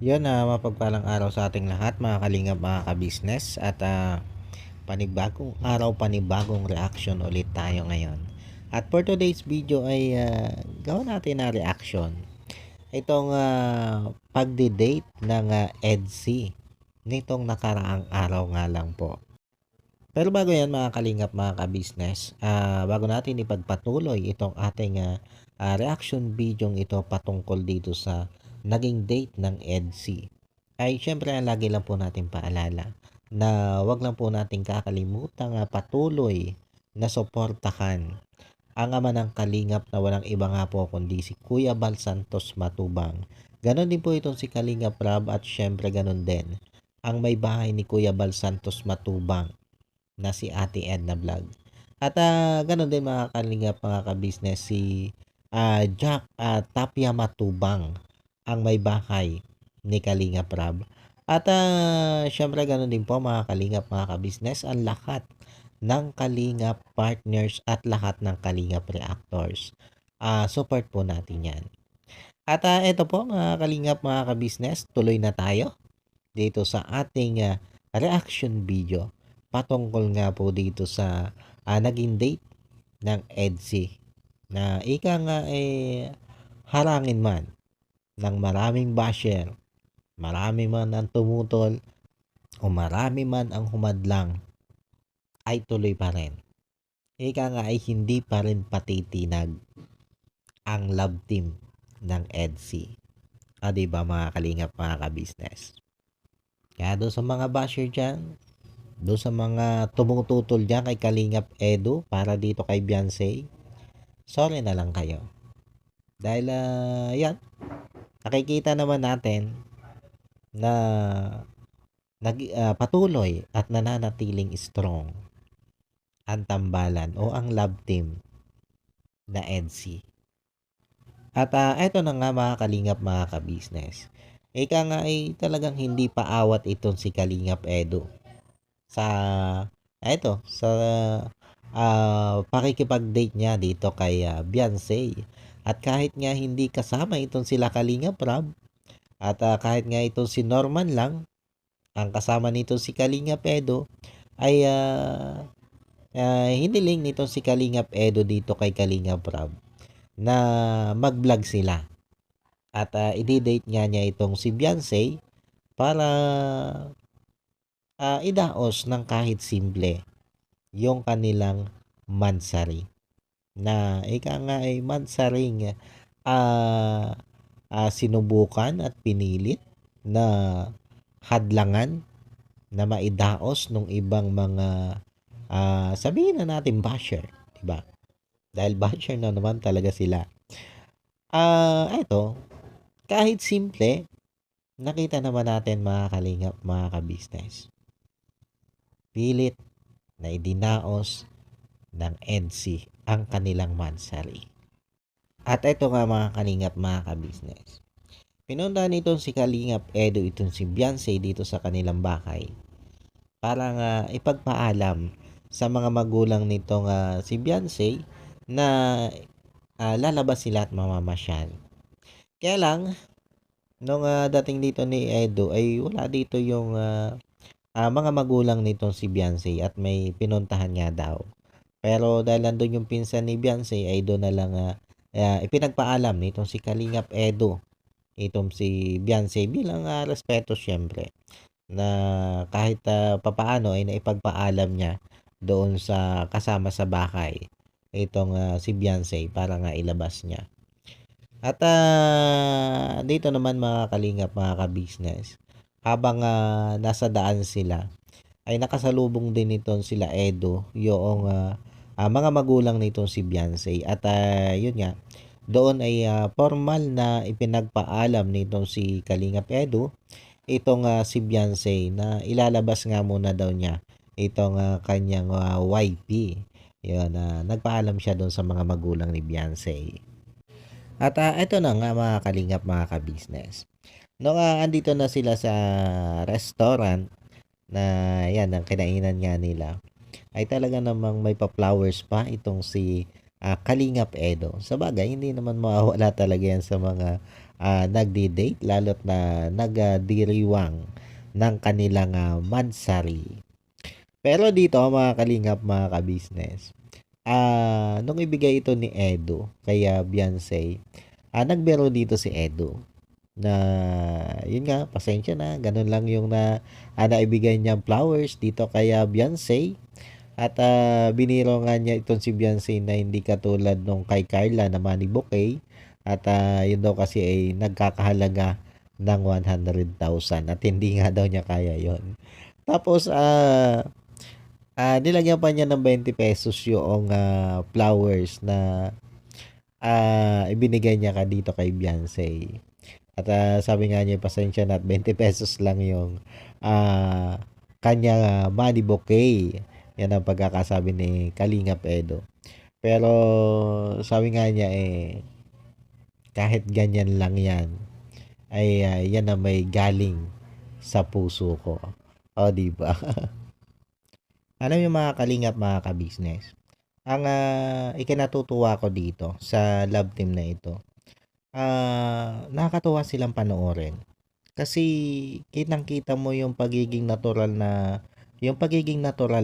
Yun, mapagpalang araw sa ating lahat mga kalingap, mga kabisnes at panibagong araw, panibagong reaction ulit tayo ngayon. At for today's video ay gawin natin na reaction. Itong pagdi-date ng EDC nitong nakaraang araw nga lang po. Pero bago yan mga kalingap, mga kabisnes, bago natin ipagpatuloy itong ating reaction video ito patungkol dito sa naging date ng EDC, ay syempre lagi lang po natin paalala na wag lang po natin kakalimutang patuloy na suportahan ang ama ng kalingap na walang iba nga po kundi si Kuya Bal Santos Matubang. Ganon din po itong si Kalingap Rab at syempre ganon din ang may bahay ni Kuya Bal Santos Matubang na si Ate Edna Vlog. At gano'n din mga kalingap, mga kabisnes, si Jack Tapia Matubang ang may bahay ni Kalingap Rab. At syempre gano'n din po mga kalingap, mga kabisnes, ang lahat ng Kalingap partners at lahat ng Kalingap reactors. Support po natin yan. At ito po mga kalingap, mga kabisnes, tuloy na tayo dito sa ating reaction video patungkol nga po dito sa naging date ng EDC na ika nga harangin man ng maraming basher, marami man ang tumutol o marami man ang humadlang, ay tuloy pa rin. Ika nga ay hindi pa rin patitinag ang love team ng EDC. Diba mga kalingap, mga kabisnes? Kaya doon sa mga basher dyan, doon sa mga tumututol dyan kay Kalingap Edu para dito kay Beyonce, sorry na lang kayo. Dahil yan, nakikita naman natin na patuloy at nananatiling strong ang tambalan o ang love team na EDC. At eto na nga mga kalingap, mga kabisnes. Ika nga ay talagang hindi pa awat itong si Kalingap Edu sa sa pakikipag-date niya dito kay Beyonce. At kahit nga hindi kasama itong sila Kalingap Rab at kahit nga itong si Norman lang ang kasama nito si Kalingap Edo, ay hiniling nito si Kalingap Edo dito kay Kalingap Rab na mag-vlog sila. At i-date nga niya itong si Beyonce para idaos ng kahit simple yung kanilang mansari. Na ika nga ay mansaring sinubukan at pinilit na hadlangan na maidaos ng ibang mga sabihin na natin basher, diba? Dahil basher na naman talaga sila. Eto, kahit simple, nakita naman natin mga kalingap, mga kabisnes. Pilit na idinaos ng EDC ang kanilang mansari. At ito nga mga kalingap, mga kabisnes. Pinunta nitong si Kalingap Edo itong si Beyonce dito sa kanilang bahay para nga ipagpaalam sa mga magulang nitong si Beyonce na lalabas sila at mamamasyal. Kaya lang, nung dating dito ni Edo ay wala dito yung mga magulang nitong si Beyonce at may pinuntahan nga daw. Pero dahil nandun yung pinsan ni Beyonce ay doon na lang ipinagpaalam nitong si Kalingap Edo itong si Beyonce bilang respeto syempre na kahit papaano ay naipagpaalam niya doon sa kasama sa bahay itong si Beyonce para nga ilabas niya. At dito naman mga kalingap, mga kabisnes, habang nasa daan sila ay nakasalubong din itong sila Edo yung mga magulang nitong si Beyonce. At yun nga, doon ay formal na ipinagpaalam nitong si Kalingap Edo itong si Beyonce na ilalabas nga muna daw niya itong kanyang YP. Yun, nagpaalam siya doon sa mga magulang ni Beyonce. At ito na nga mga kalingap, mga kabisnes. Noong andito na sila sa restaurant na yan, ang kinainan nga nila, ay talaga namang may pa-flowers pa itong si Kalingap Edo. Sa bagay, hindi naman mawawala talaga yan sa mga nagdi-date lalo't na nagdiriwang ng kanilang mansari. Pero dito mga kalingap, mga ka-business, nung ibigay ito ni Edo kay Beyonce, nagbiro dito si Edo na yun nga, pasensya na, ganun lang yung naibigay niyang flowers dito kay Beyonce. At biniro nga niya itong si Beyonce na hindi katulad nung kay Carla na money bouquet. At yun daw kasi ay nagkakahalaga ng 100,000 at hindi nga daw niya kaya yon. Tapos nilagyan pa niya ng 20 pesos yung flowers na ibinigay niya dito kay Beyonce. At sabi nga niya, pasensya na at 20 pesos lang yung kanya money bouquet. Yan ang pagkakasabi ni Kalingap Edo. Pero sabi nga niya kahit ganyan lang yan, ay yan na may galing sa puso ko. O, diba? Alam niyo mga kalingap, mga ka-business, ang ikinatutuwa ko dito sa love team na ito, nakakatuwa silang panoorin. Kasi kitang-kita mo yung pagiging natural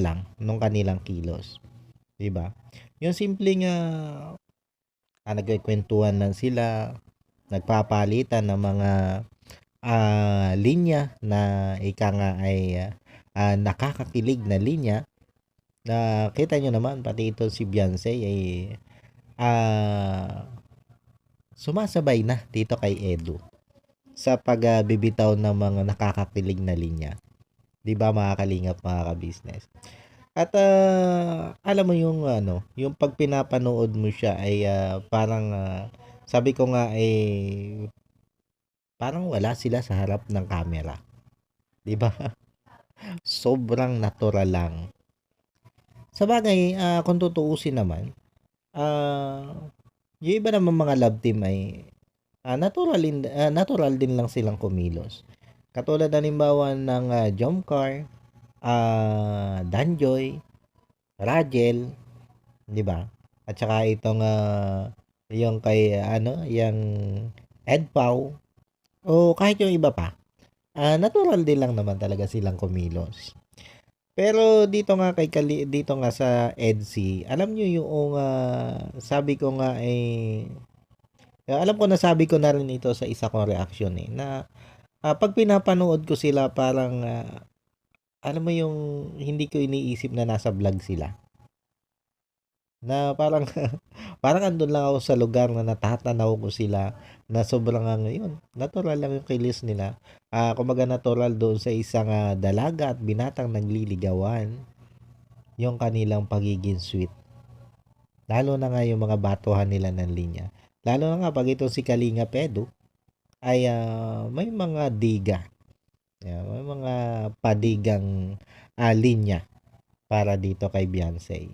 lang nung kanilang kilos. 'Di ba? Yung simpleng nagkukwentuhan lang sila, nagpapalitan ng mga linya na ika nga ay nakakakilig na linya na kita nyo naman pati ito si Beyonce ay sumasabay na dito kay Edu sa pagbibitaw ng mga nakakakilig na linya. 'Di ba mga kalingap, mga ka-business? At alam mo yung yung pag pinapanood mo siya ay parang sabi ko nga parang wala sila sa harap ng camera. 'Di ba? Sobrang natural lang. Sa bagay, kung tutuusin naman, yung iba naman mga love team ay natural din lang silang kumilos. Katulad halimbawa ng Jomcar, Danjoy, Rajel, 'di ba? At saka itong yung kay yung Ed Pau o kahit yung iba pa. Natural din lang naman talaga silang kumilos. Pero dito nga sa EDC, alam niyo yung sabi ko nga alam ko na sabi ko na rin ito sa isa kong reaction na pag pinapanood ko sila parang alam mo yung hindi ko iniisip na nasa vlog sila. Na parang parang andun lang ako sa lugar na natatanaw ko sila na sobrang yun, natural lang yung kilis nila. Kumbaga natural doon sa isang dalaga at binatang nagliligawan yung kanilang pagiging sweet. Lalo na nga yung mga batuhan nila ng linya. Lalo na nga pag itong si Kalinga Pedo ay may mga diga. May mga padigang linya para dito kay Beyonce.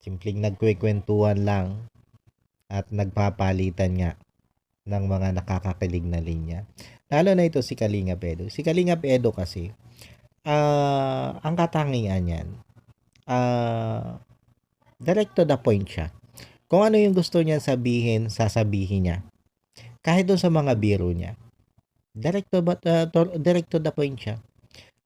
Simpleng nagkwekwentuhan lang at nagpapalitan nga ng mga nakakakilig na linya. Lalo na ito si Kalingap Edo. Si Kalingap Edo kasi, ang katangian niyan, direct to the point siya. Kung ano yung gusto niya sabihin, sasabihin niya. Kahit doon sa mga biro niya. Direct to the point siya.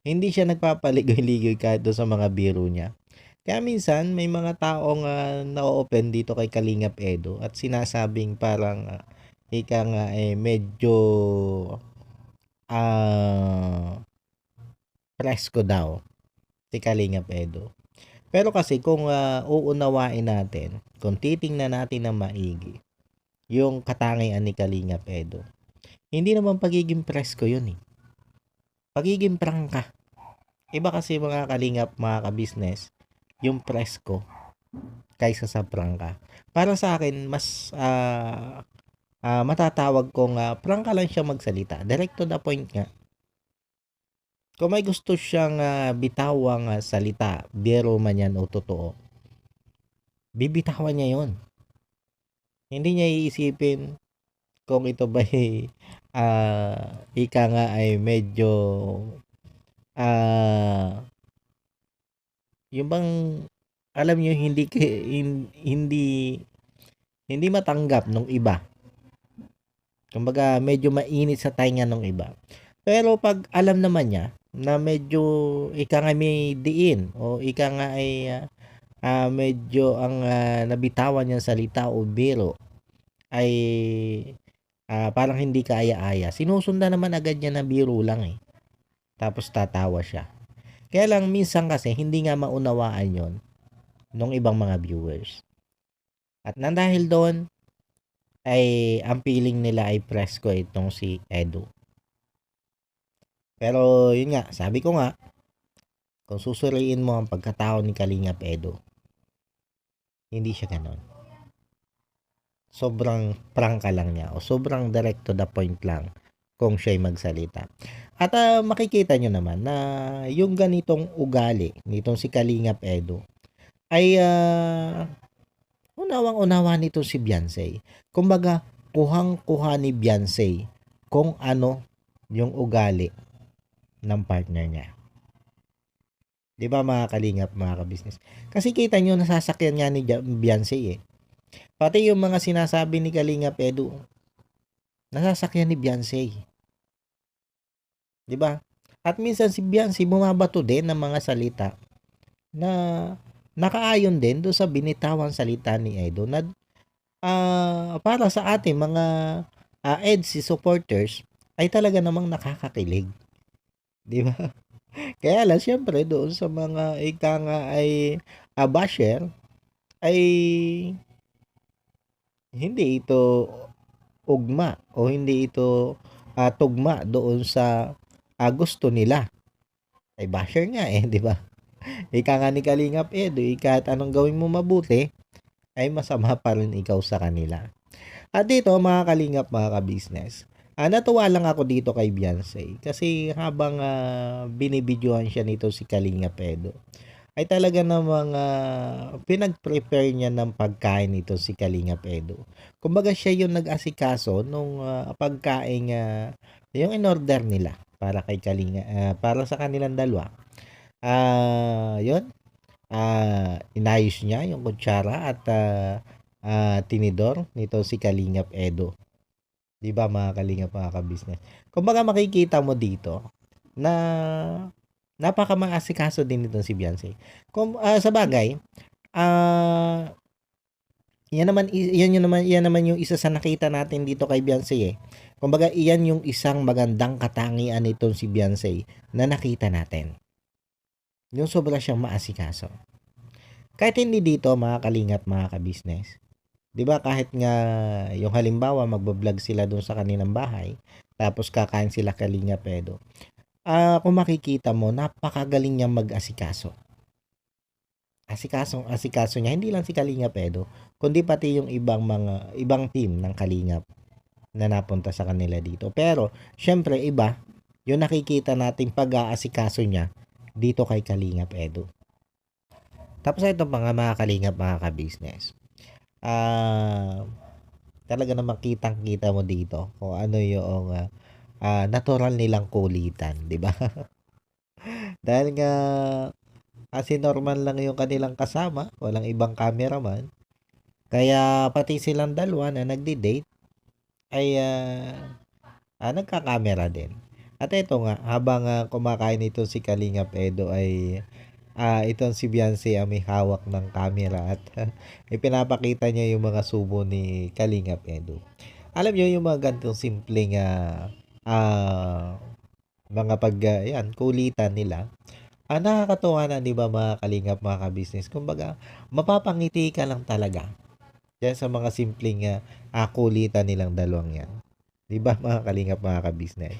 Hindi siya nagpapaligoy-ligoy kahit doon sa mga biro niya. Kaya minsan may mga taong na-open dito kay Kalingap Edo at sinasabing parang ika nga medyo presko daw si Kalingap Edo. Pero kasi kung uunawain natin, kung titingnan natin ng maigi yung katangian ni Kalingap Edo, hindi naman pagiging presko yun pagiging prangka. Iba kasi mga kalingap, mga ka-business, yung presko kaysa sa prangka. Para sa akin, mas matatawag kong prangka lang siya magsalita. Direct to the point nga. Kung may gusto siyang bitawang salita, biro man yan o totoo, bibitawan niya yon. Hindi niya iisipin kung ito ba ika nga ay medyo yung bang alam niyo hindi matanggap nung iba Kumbaga medyo mainit sa tainga ng iba. Pero pag alam naman niya na medyo ika nga may diin o ika nga ay medyo ang nabitawan niyang salita o biro ay parang hindi kaaya-aya. Sinusundan naman agad niya na biro lang eh. Tapos tatawa siya. Kaya lang minsan kasi hindi nga maunawaan yon ng ibang mga viewers. At nang dahil doon ay ang feeling nila ay presko itong si Edu. Pero yun nga, sabi ko nga, kung susuriin mo ang pagkatao ni Kalingap Edu, hindi siya ganon. Sobrang prangka lang niya o sobrang direct to the point lang kung siya'y magsalita. At makikita nyo naman na yung ganitong ugali nitong si Kalingap Edu ay unawang-unawa nito si Beyonce. Kumbaga, kuhang-kuha ni Beyonce kung ano yung ugali ng partner niya. 'Di ba mga kalingap, mga ka-business? Kasi kita nyo nasasakyan nga ni Beyonce eh. Pati yung mga sinasabi ni Kalingap Edu, nasasakyan ni Beyonce. 'Di ba? At minsan si Beyonce bumabato din ng mga salita na nakaayon din do sa binitawang salita ni Edu na para sa ating mga EDSI supporters ay talaga namang nakakakilig. 'Di ba? Kaya lang siyempre doon sa mga ika nga ay basher ay hindi ito ugma o hindi ito tugma doon sa gusto nila. Ay basher nga eh, 'di ba? Ika nga ni Kalingap Edu, kahit anong gawin mo mabuti ay masama pa rin ikaw sa kanila. At dito mga kalingap, mga ka-business, natuwa lang ako dito kay Beyonce kasi habang binibidyohan siya nito si Kalingap Edu ay talaga namang pinag-prepare niya ng pagkain nito si Kalingap Edu. Kumbaga siya yung nag-asikaso nung pagkain yung in-order nila para kay Kalinga, para sa kanilang dalawa. Yun, inayos niya yung kutsara at tinidor nito si Kalingap Edu. 'Di ba mga kalingap, mga ka-business? Kumbaga makikita mo dito na napaka-maasikaso din nito si Beyonce. Sa bagay, yan naman yung isa sa nakita natin dito kay Beyonce eh. Kumbaga iyan yung isang magandang katangian nitong si Beyonce na nakita natin. Yung sobra siyang maasikaso. Kahit hindi dito mga kalingap, mga ka-business. 'Di ba kahit nga yung halimbawa magba-vlog sila doon sa kanilang bahay, tapos kakain sila Kalingap Edu. Kung makikita mo, napakagaling niyang mag-asikaso. Asikaso niya, hindi lang si Kalingap Edu, kundi pati yung ibang team ng Kalingap na napunta sa kanila dito. Pero, syempre iba, yung nakikita nating pag-aasikaso niya dito kay Kalingap Edu. Tapos ito mga Kalingap, mga ka-business. Talaga namang kitang-kita mo dito kung ano yung natural nilang kulitan, 'di ba? Dahil nga kasi normal lang yung kanilang kasama, walang ibang cameraman. Kaya pati silang dalawa na nagdi-date ay nagka-camera din. At ito nga, habang kumakain ito si Kalingap Edu ay itong si Beyonce ang may hawak ng camera at ipinapakita niya yung mga subo ni Kalingap Edu. Alam niyo yung mga ganitong simpleng mga kulitan nila. Nakakatuwa na, di ba mga kalingap, mga ka-business? Kumbaga, mapapangiti ka lang talaga yan sa mga simpleng kulitan nilang dalawang yan. Di ba mga kalingap, mga ka-business?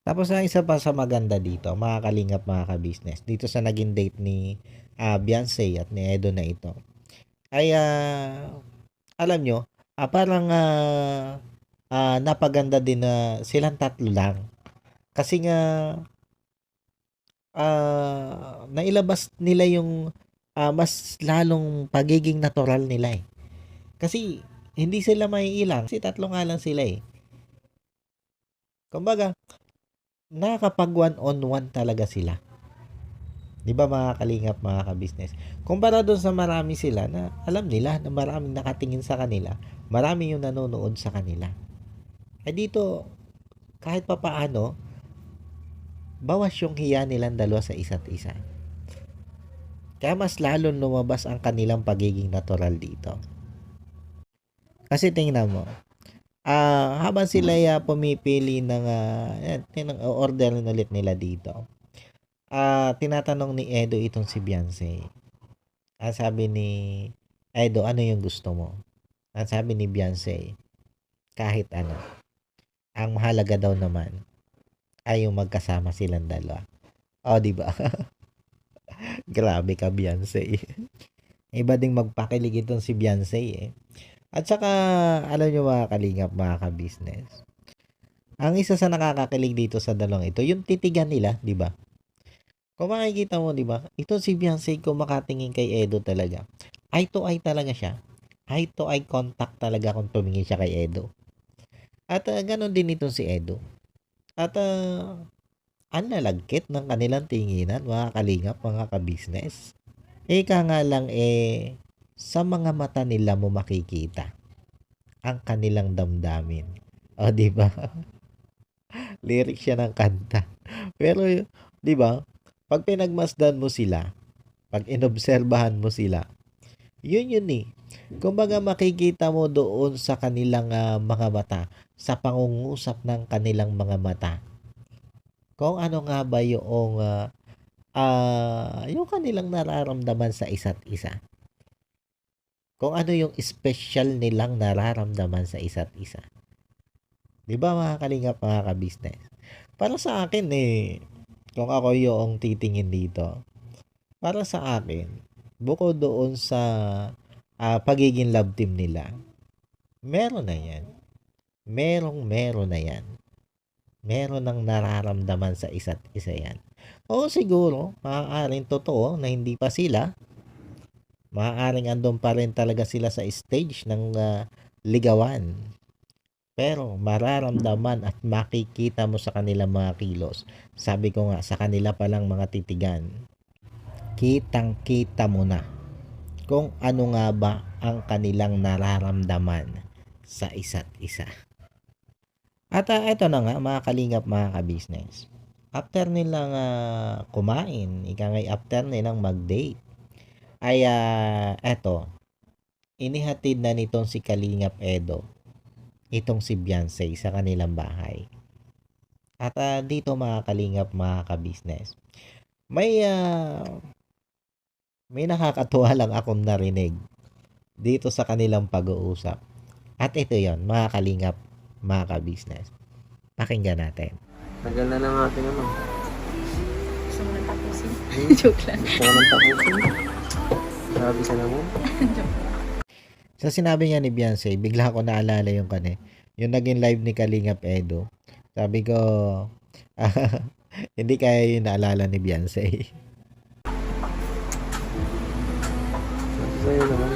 Tapos ang isa pa sa maganda dito, mga kalingap, mga ka-business, dito sa naging date ni Beyonce at ni Edo na ito, ay alam nyo, parang napaganda din na silang tatlo lang. Kasi nga, nailabas nila yung mas lalong pagiging natural nila eh. Kasi, hindi sila maiilang. Kasi tatlo nga lang sila eh. Kumbaga, nakakapag one-on-one talaga sila. Di ba mga kalingap, mga ka-business? Kumpara doon sa marami sila na alam nila na maraming nakatingin sa kanila, marami yung nanonood sa kanila. Eh dito, kahit papaano, bawas yung hiya nilang dalawa sa isa't isa. Kaya mas lalong lumabas ang kanilang pagiging natural dito. Kasi tingnan mo, habang sila pumipili ng order ulit nila dito, tinatanong ni Edo itong si Beyonce. Sabi ni Edo, ano yung gusto mo? Sabi ni Beyonce, kahit ano. Ang mahalaga daw naman ay yung magkasama silang dalawa. O, di ba? Grabe ka, Beyonce. Iba ding magpakilig itong si Beyonce eh. At saka, alam nyo mga kalingap, mga ka-business. Ang isa sa nakakakilig dito sa dalawang ito, yung titigan nila, di ba? Kung makikita mo, di ba? Ito si Beyonce, kung makatingin kay Edo talaga. Eye to eye talaga siya. Eye to eye contact talaga kung tumingin siya kay Edo. At ganon din itong si Edo. At ang lalagkit ng kanilang tinginan, mga kalingap, mga ka-business. Ika nga lang sa mga mata nila mo makikita ang kanilang damdamin. O, di ba? Lyric siya ng kanta. Pero, di ba? Pag pinagmasdan mo sila, pag inobserbahan mo sila, yun eh. Kumbaga makikita mo doon sa kanilang mga mata, sa pangungusap ng kanilang mga mata, kung ano nga ba yung kanilang nararamdaman sa isa't isa. Kung ano yung special nilang nararamdaman sa isa't isa. Di ba mga kalingap, mga ka-business? Para sa akin kung ako yung titingin dito, para sa akin, bukod doon sa pagiging love team nila, meron na yan. Meron na yan. Meron ng nararamdaman sa isa't isa yan. O siguro, maaaring totoo na hindi pa sila. Maaaring andun pa rin talaga sila sa stage ng ligawan. Pero mararamdaman at makikita mo sa kanilang mga kilos. Sabi ko nga, sa kanila palang mga titigan, kitang-kita mo na kung ano nga ba ang kanilang nararamdaman sa isa't isa. At ito na nga, mga kalingap, mga ka-business. After nilang kumain, after nilang mag-date, ay eto, inihatid na nitong si Kalingap Edo itong si Beyonce sa kanilang bahay. At dito mga kalingap, mga ka-business, may nakakatuwa lang akong narinig dito sa kanilang pag-uusap. At ito yon, mga kalingap, mga ka-business. Pakinggan natin. Tagal na lang ating ano. Gusto mo nang tapusin? Joke lang. Gusto ko nang tapusin. Sabi ka naman. Joke lang. Sa sinabi niya ni Beyonce, bigla ko naalala yung yung naging live ni Kalingap Edo. Sabi ko, hindi kaya yung naalala ni Beyonce. Sabi sa'yo naman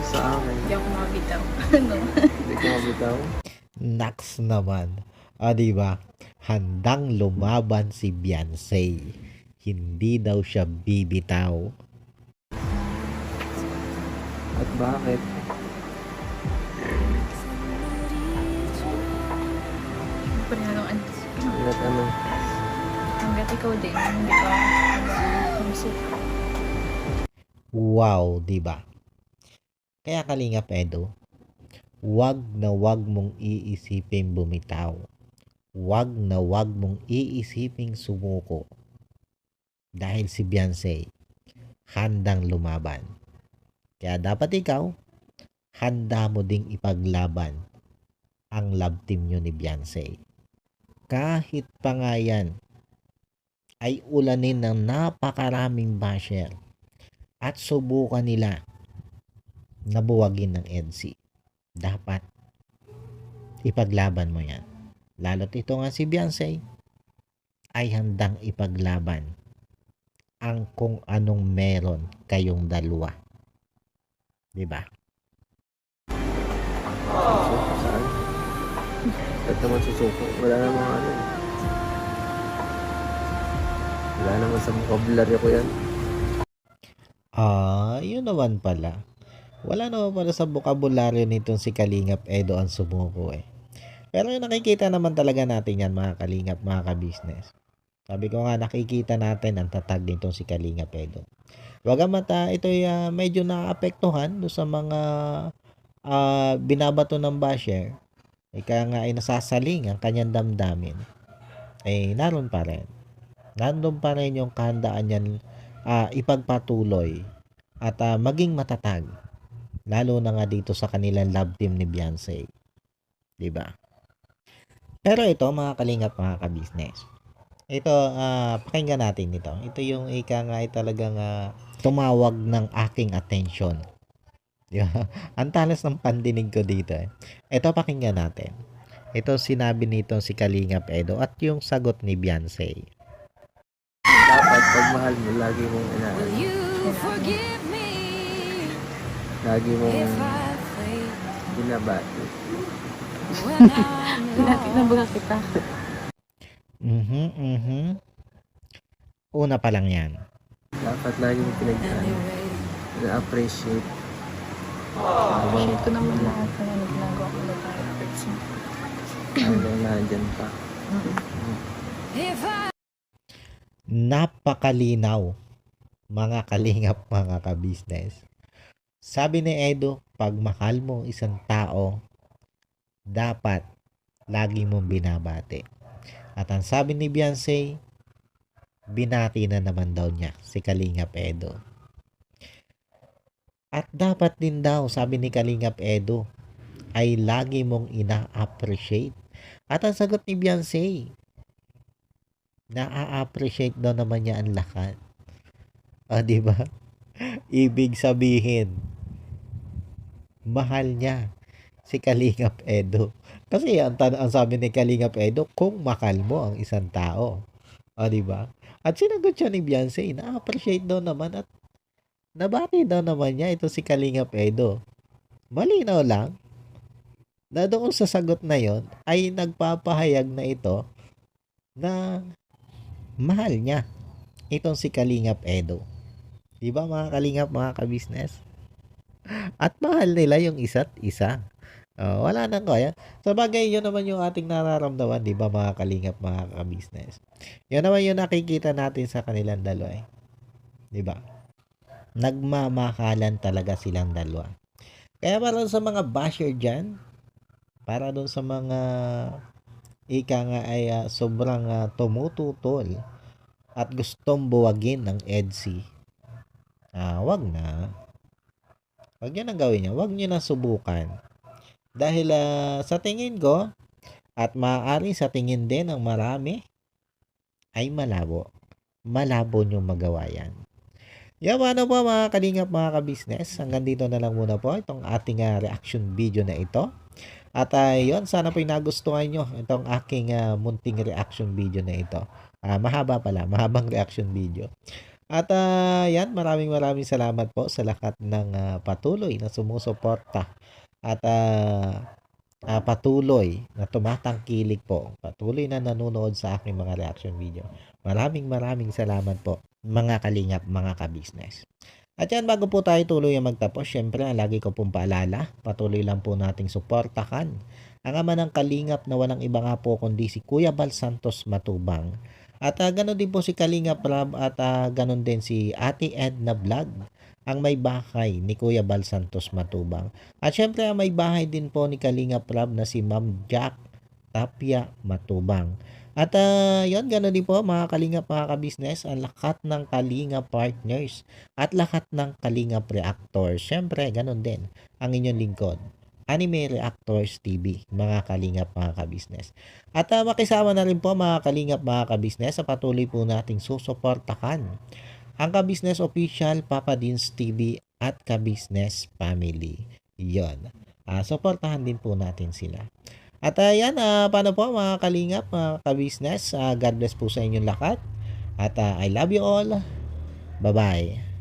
sa akin. Hindi ako mabitaw. Ano? Hindi ko mabitaw. Naks naman. Diba? Handang lumaban si Beyonce. Hindi daw siya bibitaw. At bakit? Panalawaan. At ano? Hanggat ikaw din, hindi ka pumusok. Wow, diba? Kaya Kalingap Edo, wag na wag mong iisiping bumitaw. Wag na wag mong iisiping sumuko. Dahil si Beyonce, handang lumaban. Kaya dapat ikaw, handa mo ding ipaglaban ang love team nyo ni Beyonce. Kahit pa nga yan, ay ulanin ng napakaraming basher at subukan nila na buwagin ng EDC. Dapat ipaglaban mo yan. Lalo't ito nga si Beyonce ay handang ipaglaban ang kung anong meron kayong dalawa. Diba? Susuko saan? Ba't naman susuko? Wala namang ano. Wala naman sa vocabulary ko yan. Yun naman pala. Wala naman pala sa bokabularyo nitong si Kalingap Edo ang sumuko eh. Pero yung nakikita naman talaga natin yan mga Kalingap, mga ka-business. Sabi ko nga, nakikita natin ang tatag nitong si Kalingap Edo. Bagamat ito'y medyo naapektuhan do sa mga binabato ng basher, kaya nga ay nasasaling ang kanyang damdamin, naroon pa rin. Nandun pa rin yung kahandaan niyan ipagpatuloy at maging matatag. Lalo na nga dito sa kanilang love team ni Beyonce. Diba? Pero ito mga Kalingap, mga ka-business. Ito, pakinggan natin ito. Ito yung ika nga ay talagang tumawag ng aking atensyon. Diba? Ang talas ng pandinig ko dito eh. Ito, pakinggan natin. Ito sinabi nito si Kalingap Edo at yung sagot ni Beyonce. Dapat pag mahal mo, lagi mong lagi mong binabati. Nabaga kita. Una pa lang yan. Dapat lagi mong na-appreciate. Share ko naman lahat na ginagawa ko na tayo. Hanggang nandyan pa. Napakalinaw, mga Kalingap, mga ka-business. Sabi ni Edo, pag mahal mo isang tao, dapat lagi mong binabati. At ang sabi ni Beyonce, binati na naman daw niya si Kalingap Edo. At dapat din daw, sabi ni Kalingap Edo, ay lagi mong ina-appreciate. At ang sagot ni Beyonce, na-appreciate daw naman niya ang lahat. Diba? Ibig sabihin, mahal niya si Kalingap Edo. Kasi ang sabi ni Kalingap Edo, kung mahal mo ang isang tao. Diba? At sinagot siya ni Beyonce, na-appreciate daw naman at nabati daw naman niya ito si Kalingap Edo. Malinaw lang na doon sa sagot na yon ay nagpapahayag na ito na mahal niya itong si Kalingap Edo. Diba mga Kalingap, mga ka-business? At mahal nila yung isa't isa. Wala nang kaya. Sa bagay, yun naman yung ating nararamdaman, diba mga Kalingap, mga ka-business? Yun naman yung nakikita natin sa kanilang dalawa eh. Diba? Nagmamahalan talaga silang dalawa. Kaya para sa mga basher dyan, para doon sa mga ika nga ay sobrang tumututol at gustong buwagin ng EDSI, wag na. Wag nyo nang gawin yan. Wag nyo na subukan. Dahil sa tingin ko, at maaari sa tingin din ng marami, ay malabo. Malabo nyo magawa yan. Ano po mga Kalingap, mga ka-business, hanggang dito na lang muna po itong ating reaction video na ito. At yun, sana po nagustuhan nyo itong aking munting reaction video na ito. Mahaba pala, mahabang reaction video. At yan, maraming salamat po sa lahat ng patuloy na sumusuporta at patuloy na tumatangkilik po, patuloy na nanonood sa aking mga reaction video. Maraming salamat po mga Kalingap, mga ka-business. At yan, bago po tayo tuloy ang magtapos, syempre, lagi ko pong paalala, patuloy lang po nating suportahan ang ama ng Kalingap na walang iba nga po kundi si Kuya Bal Santos Matubang. At ganoon din po si Kalingap Rob at ganoon din si Ate Edna Vlog, ang may bahay ni Kuya Bal Santos Matubang. At syempre, ang may bahay din po ni Kalingap Rob na si Ma'am Jack Tapia Matubang. At yun, gano'n din po mga Kalingap, mga ka-business, ang lahat ng Kalingap partners at lahat ng Kalingap reactors. Syempre, gano'n din ang inyong lingkod, Anime Reactors TV, mga Kalingap, mga ka-business. At makisama na rin po mga Kalingap, mga ka-business, sa patuloy po nating susuportahan ang Ka-Business Official, Papa Dins TV at Ka-Business Family. Yun. Suportahan din po natin sila. At yan, paano po mga Kalingap, mga ka-business, God bless po sa inyong lahat. At I love you all. Bye-bye.